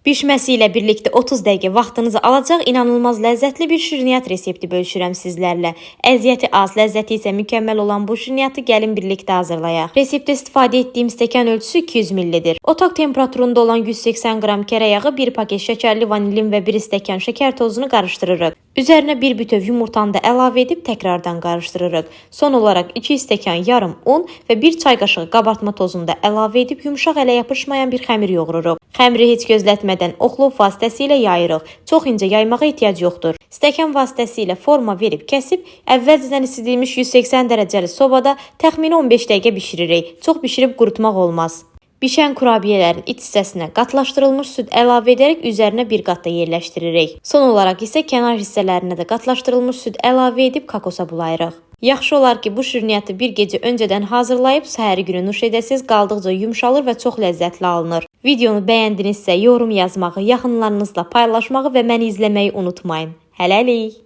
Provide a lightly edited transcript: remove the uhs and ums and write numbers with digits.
Bişməsi ilə birlikdə 30 dəqiqə vaxtınızı alacaq inanılmaz ləzzətli bir şirniyyat resepti bölüşürəm sizlərlə. Əziyyəti az, ləzzəti isə mükəmməl olan bu şirniyyatı gəlin birlikdə hazırlayaq. Reseptdə istifadə etdiyim stəkan ölçüsü 200 ml-dir. Otaq temperaturunda olan 180 qram kərə yağı, 1 paket şəkərli vanilin və 1 stəkan şəkər tozunu qarışdırırıq. Üzərinə bir bütöv yumurtanı da əlavə edib təkrardan qarışdırırıq. Son olaraq 2 stəkan yarım un və 1 çay qaşığı qabartma tozunu da əlavə edib yumşaq ələ yapışmayan bir xəmir yoğururuq. Xəmiri heç gözlətmədən oxlov vasitəsilə yayırıq. Çox incə yaymağa ehtiyac yoxdur. Stəkan vasitəsilə forma verib kəsib, əvvəlcədən isidilmiş 180 dərəcəli sobada təxmini 15 dəqiqə bişiririk. Çox bişirib qurutmaq olmaz. Bişən kurabiyələrin iç hissəsinə qatlaşdırılmış süd əlavə edərək üzərinə bir qat da yerləşdiririk. Son olaraq isə kənar hissələrinə də qatlaşdırılmış süd əlavə edib kokosa bulayırıq. Yaxşı olar ki, bu şirniyyatı bir gecə öncədən hazırlayıb səhəri günü nuş edəsiz, qaldıqca yumşalır və çox ləzzətli alınır. Videonu bəyəndinizsə yorum yazmağı, yaxınlarınızla paylaşmağı və məni izləməyi unutmayın. Hələlik!